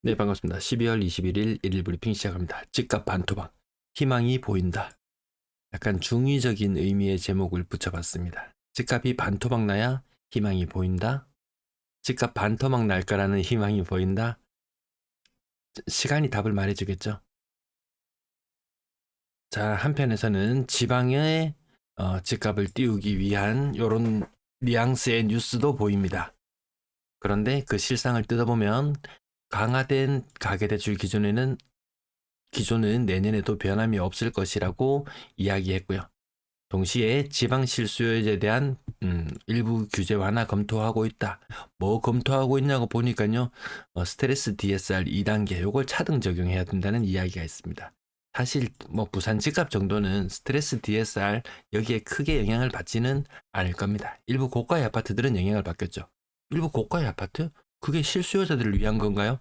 네, 반갑습니다. 12월 21일 일일 브리핑 시작합니다. 집값 반토막, 희망이 보인다. 약간 중의적인 의미의 제목을 붙여봤습니다. 집값이 반토막 나야 희망이 보인다. 집값 반토막 날까라는 희망이 보인다. 시간이 답을 말해주겠죠. 자, 한편에서는 지방의 집값을 띄우기 위한 이런 뉘앙스의 뉴스도 보입니다. 그런데 그 실상을 뜯어보면 강화된 가계대출 기준은 내년에도 변함이 없을 것이라고 이야기했고요. 동시에 지방 실수요에 대한 일부 규제 완화 검토하고 있다. 뭐 검토하고 있냐고 보니까요. 스트레스 DSR 2단계 요걸 차등 적용해야 된다는 이야기가 있습니다. 사실 뭐 부산 집값 정도는 스트레스 DSR 여기에 크게 영향을 받지는 않을 겁니다. 일부 고가의 아파트들은 영향을 받겠죠. 일부 고가의 아파트? 그게 실수요자들을 위한 건가요?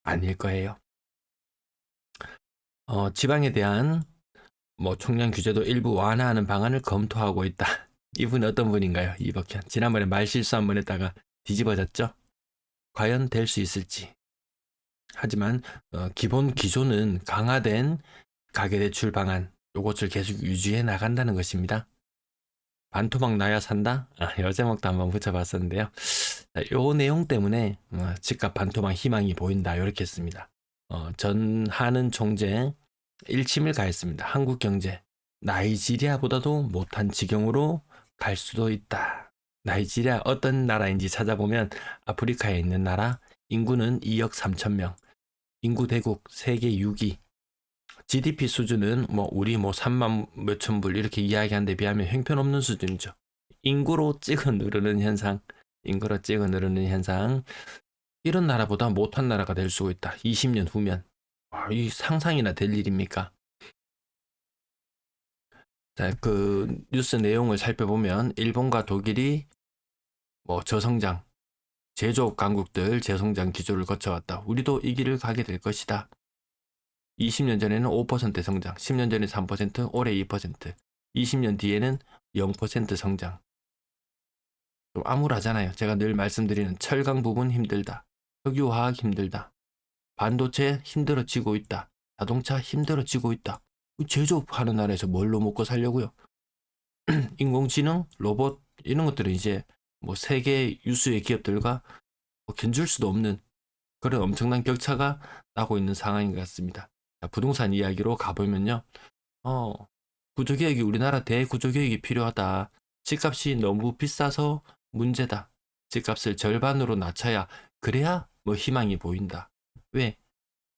아닐 거예요. 지방에 대한 뭐 총량 규제도 일부 완화하는 방안을 검토하고 있다. 이분 어떤 분인가요? 이박현. 지난번에 말실수 한 번 했다가 뒤집어졌죠? 과연 될 수 있을지. 하지만 기본 기조는 강화된 가계대출 방안 요것을 계속 유지해 나간다는 것입니다. 반토막 나야 산다? 요 제목도 한번 붙여봤었는데요. 요 내용 때문에 집값 반토막 희망이 보인다 이렇게 했습니다. 전하는 총재 일침을 가했습니다. 한국 경제 나이지리아보다도 못한 지경으로 갈 수도 있다. 나이지리아 어떤 나라인지 찾아보면 아프리카에 있는 나라, 인구는 2억 3천 명, 인구 대국 세계 6위, GDP 수준은 뭐 우리 뭐 3만 몇천 불 이렇게 이야기한 데 비하면 형편없는 수준이죠. 인구로 찍어 누르는 현상, 인구로 찍어 누르는 현상. 이런 나라보다 못한 나라가 될 수 있다. 20년 후면. 이 상상이나 될 일입니까? 자, 그 뉴스 내용을 살펴보면 일본과 독일이 뭐 저성장, 제조업 강국들 저성장 기조를 거쳐왔다. 우리도 이 길을 가게 될 것이다. 20년 전에는 5% 성장, 10년 전에 3%, 올해 2%, 20년 뒤에는 0% 성장. 좀 암울하잖아요. 제가 늘 말씀드리는 철강 부분 힘들다. 석유화학 힘들다. 반도체 힘들어지고 있다. 자동차 힘들어지고 있다. 제조업하는 나라에서 뭘로 먹고 살려고요? 인공지능, 로봇 이런 것들은 이제 뭐 세계 유수의 기업들과 뭐 견줄 수도 없는 그런 엄청난 격차가 나고 있는 상황인 것 같습니다. 자, 부동산 이야기로 가보면요. 어, 구조개혁이 우리나라 대구조개혁이 필요하다. 집값이 너무 비싸서 문제다. 집값을 절반으로 낮춰야 그래야 뭐 희망이 보인다. 왜?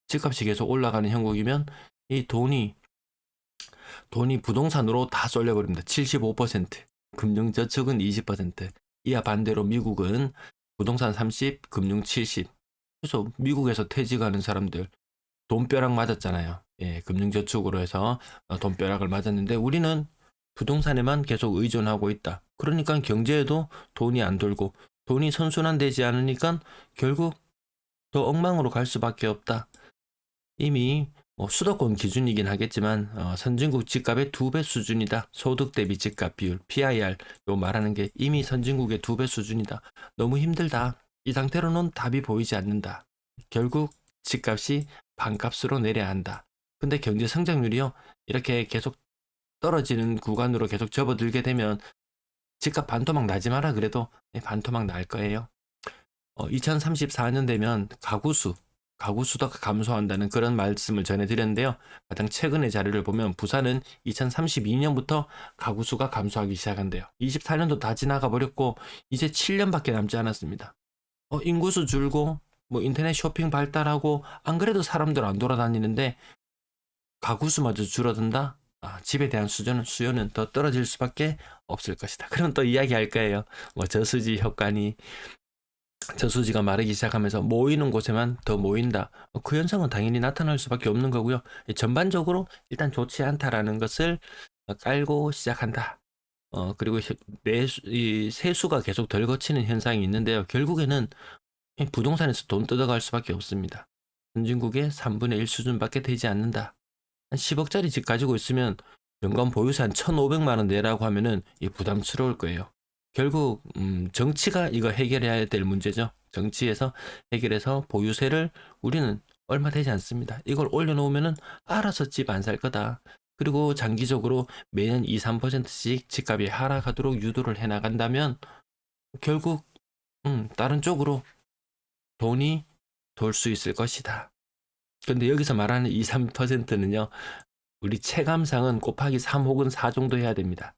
집값이 계속 올라가는 형국이면 이 돈이 부동산으로 다 쏠려버립니다. 75%. 금융저축은 20%. 이와 반대로 미국은 부동산 30, 금융 70. 그래서 미국에서 퇴직하는 사람들 돈벼락 맞았잖아요. 예, 금융저축으로 해서 돈벼락을 맞았는데 우리는 부동산에만 계속 의존하고 있다. 그러니까 경제에도 돈이 안 돌고 돈이 선순환되지 않으니까 결국 더 엉망으로 갈 수밖에 없다. 이미 수도권 기준이긴 하겠지만 선진국 집값의 2배 수준이다. 소득 대비 집값 비율 PIR 요 말하는 게 이미 선진국의 2배 수준이다. 너무 힘들다. 이 상태로는 답이 보이지 않는다. 결국 집값이 반값으로 내려야 한다. 근데 경제 성장률이요 이렇게 계속 떨어지는 구간으로 계속 접어들게 되면 집값 반토막 나지 마라 그래도 반토막 날 거예요. 2034년 되면 가구 수가 감소한다는 그런 말씀을 전해드렸는데요. 가장 최근의 자료를 보면 부산은 2032년부터 가구 수가 감소하기 시작한대요. 24년도 다 지나가 버렸고 이제 7년밖에 남지 않았습니다. 인구수 줄고 뭐 인터넷 쇼핑 발달하고 안 그래도 사람들 안 돌아다니는데 가구 수마저 줄어든다? 집에 대한 수요는 더 떨어질 수밖에 없을 것이다. 그럼 또 이야기할 거예요. 뭐 저수지 효과니 저수지가 마르기 시작하면서 모이는 곳에만 더 모인다. 그 현상은 당연히 나타날 수밖에 없는 거고요. 전반적으로 일단 좋지 않다라는 것을 깔고 시작한다. 그리고 이 세수가 계속 덜 거치는 현상이 있는데요. 결국에는 부동산에서 돈 뜯어갈 수밖에 없습니다. 선진국의 3분의 1 수준밖에 되지 않는다. 한 10억짜리 집 가지고 있으면 연간 보유세 한 1,500만 원 내라고 하면은 부담스러울 거예요. 결국 정치가 이거 해결해야 될 문제죠. 정치에서 해결해서 보유세를 우리는 얼마 되지 않습니다. 이걸 올려놓으면은 알아서 집 안 살 거다. 그리고 장기적으로 매년 2, 3%씩 집값이 하락하도록 유도를 해나간다면 결국 다른 쪽으로 돈이 돌 수 있을 것이다. 근데 여기서 말하는 2, 3%는요. 우리 체감상은 곱하기 3 혹은 4 정도 해야 됩니다.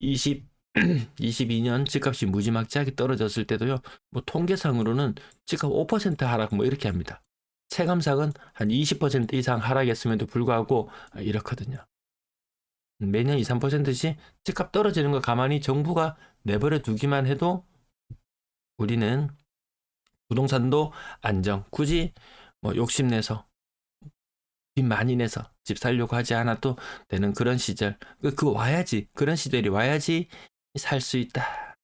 22년 집값이 무지막지하게 떨어졌을 때도요. 뭐 통계상으로는 집값 5% 하락 뭐 이렇게 합니다. 체감상은 한 20% 이상 하락했음에도 불구하고 이렇거든요. 매년 2, 3%씩 집값 떨어지는 거 가만히 정부가 내버려 두기만 해도 우리는 부동산도 안정, 굳이 뭐 욕심내서 빚 많이 내서 집 살려고 하지 않아도 되는 그런 시절. 그거 와야지. 그런 시절이 와야지 살 수 있다.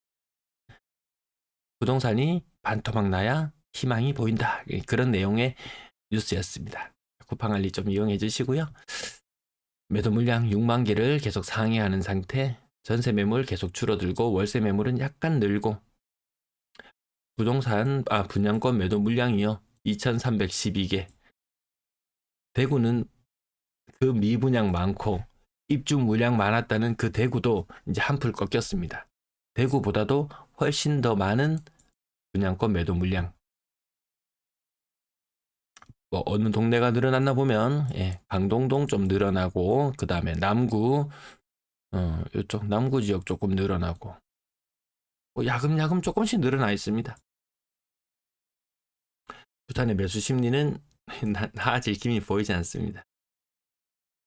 부동산이 반토막 나야 희망이 보인다. 그런 내용의 뉴스였습니다. 쿠팡알리 좀 이용해 주시고요. 매도 물량 6만 개를 계속 상회하는 상태. 전세 매물 계속 줄어들고 월세 매물은 약간 늘고 분양권 매도 물량이요. 2,312개. 대구는 그 미분양 많고 입주 물량 많았다는 그 대구도 이제 한풀 꺾였습니다. 대구보다도 훨씬 더 많은 분양권 매도 물량. 뭐 어느 동네가 늘어났나 보면 강동동 좀 늘어나고 그 다음에 남구 이쪽 남구 지역 조금 늘어나고 뭐 야금야금 조금씩 늘어나 있습니다. 부산의 매수 심리는 나아질 힘이 보이지 않습니다.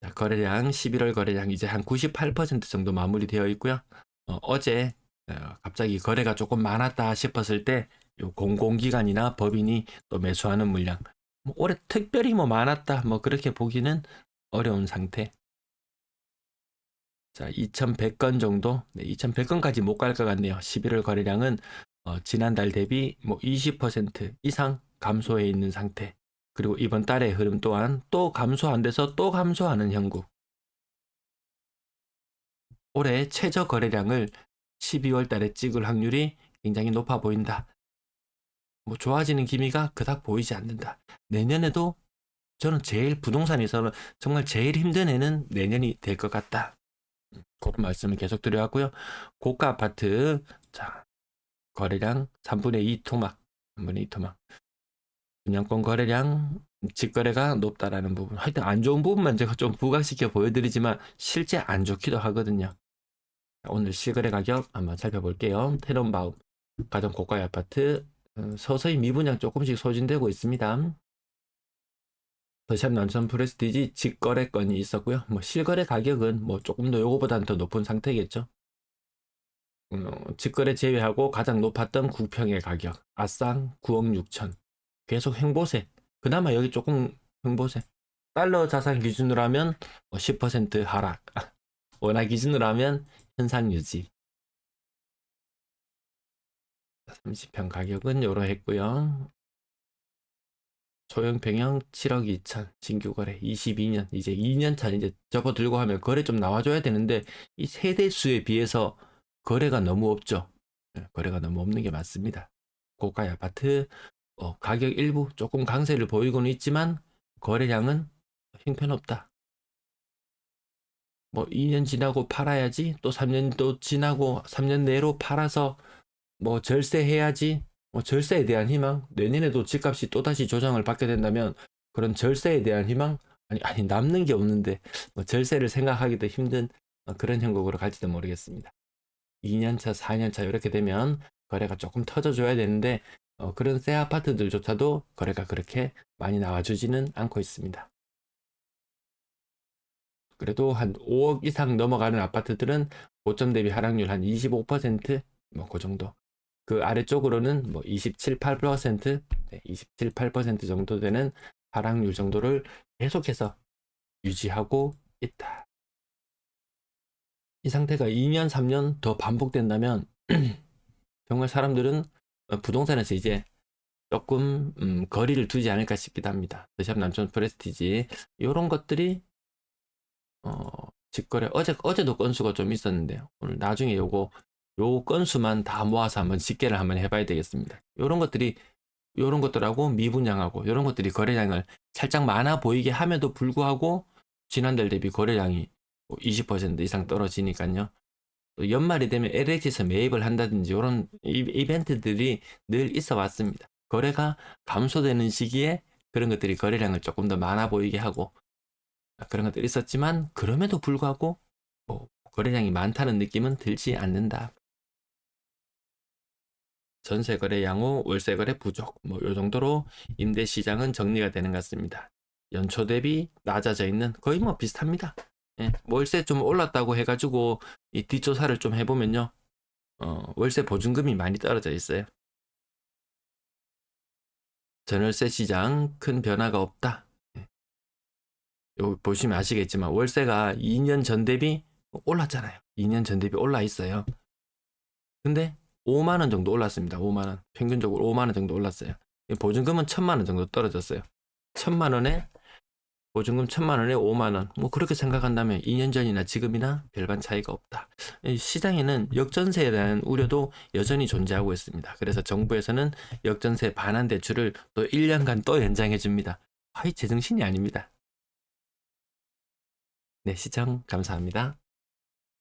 자, 거래량 11월 거래량 이제 한 98% 정도 마무리되어 있고요. 어제 갑자기 거래가 조금 많았다 싶었을 때 요 공공기관이나 법인이 또 매수하는 물량 뭐 올해 특별히 뭐 많았다 뭐 그렇게 보기는 어려운 상태. 자, 2100건 정도, 2100건까지 못 갈 것 같네요. 11월 거래량은 지난달 대비 뭐 20% 이상 감소해 있는 상태. 그리고 이번 달의 흐름 또한 또 감소 안 돼서 또 감소하는 형국. 올해 최저 거래량을 12월 달에 찍을 확률이 굉장히 높아 보인다. 뭐 좋아지는 기미가 그닥 보이지 않는다. 내년에도 저는 부동산에서는 정말 제일 힘든 해는 내년이 될 것 같다. 그런 말씀을 계속 드려왔고요. 고가 아파트, 자, 거래량 3분의 2 토막, 3분의 2 토막. 분양권 거래량, 직거래가 높다라는 부분. 하여튼 안 좋은 부분만 제가 좀 부각시켜 보여드리지만 실제 안 좋기도 하거든요. 오늘 실거래 가격 한번 살펴볼게요. 테넌바움, 가장 고가의 아파트, 서서히 미분양 조금씩 소진되고 있습니다. 더샵 남천 프레스티지 직거래건이 있었고요. 뭐 실거래 가격은 뭐 조금 더 요거보다는 더 높은 상태겠죠. 직거래 제외하고 가장 높았던 구평의 가격 아쌍 9억 6천 계속 횡보세. 그나마 여기 조금 횡보세. 달러 자산 기준으로 하면 10% 하락. 원화 기준으로 하면 현상 유지. 30평 가격은 요러 했고요. 소형 평형 7억 2천 신규 거래 22년 이제 2년 차 이제 접어들고 하면 거래 좀 나와줘야 되는데 이 세대 수에 비해서 거래가 너무 없죠. 거래가 너무 없는 게 맞습니다. 고가의 아파트 가격 일부 조금 강세를 보이고는 있지만 거래량은 형편없다. 뭐 2년 지나고 팔아야지 또 3년 또 지나고 3년 내로 팔아서 뭐 절세해야지 뭐 절세에 대한 희망 내년에도 집값이 또다시 조정을 받게 된다면 그런 절세에 대한 희망 아니 남는 게 없는데 뭐 절세를 생각하기도 힘든 그런 형국으로 갈지도 모르겠습니다. 2년차 4년차 이렇게 되면 거래가 조금 터져줘야 되는데 그런 새 아파트들조차도 거래가 그렇게 많이 나와주지는 않고 있습니다. 그래도 한 5억 이상 넘어가는 아파트들은 고점 대비 하락률 한 25%뭐 그 정도. 그 아래쪽으로는 뭐 27, 8%, 27, 8% 정도 되는 하락률 정도를 계속해서 유지하고 있다. 이 상태가 2년, 3년 더 반복된다면 정말 사람들은 부동산에서 이제 조금 거리를 두지 않을까 싶기도 합니다. 더샵 남천 프레스티지 이런 것들이 직거래 어제도 건수가 좀 있었는데요. 오늘 나중에 요거 요 건수만 다 모아서 한번 집계를 한번 해봐야 되겠습니다. 요런 것들하고 미분양하고 요런 것들이 거래량을 살짝 많아 보이게 함에도 불구하고 지난달 대비 거래량이 20% 이상 떨어지니까요. 또 연말이 되면 LH에서 매입을 한다든지 이런 이벤트들이 늘 있어 왔습니다. 거래가 감소되는 시기에 그런 것들이 거래량을 조금 더 많아 보이게 하고 그런 것들이 있었지만 그럼에도 불구하고 거래량이 많다는 느낌은 들지 않는다. 전세 거래 양호, 월세 거래 부족, 요 정도로 임대 시장은 정리가 되는 것 같습니다. 연초 대비 낮아져 있는 거의 비슷합니다. 예, 월세 좀 올랐다고 해가지고 이 뒷조사를 좀 해보면요, 월세 보증금이 많이 떨어져 있어요. 전월세 시장 큰 변화가 없다. 예. 요 보시면 아시겠지만 월세가 2년 전 대비 올랐잖아요. 2년 전 대비 올라 있어요. 근데 5만 원 정도 올랐습니다. 5만 원. 평균적으로 5만 원 정도 올랐어요. 보증금은 1,000만 원 정도 떨어졌어요. 1,000만 원에 보증금 1,000만 원에 5만 원. 그렇게 생각한다면 2년 전이나 지금이나 별반 차이가 없다. 시장에는 역전세에 대한 우려도 여전히 존재하고 있습니다. 그래서 정부에서는 역전세 반환 대출을 또 1년간 또 연장해 줍니다. 제정신이 아닙니다. 네, 시청 감사합니다.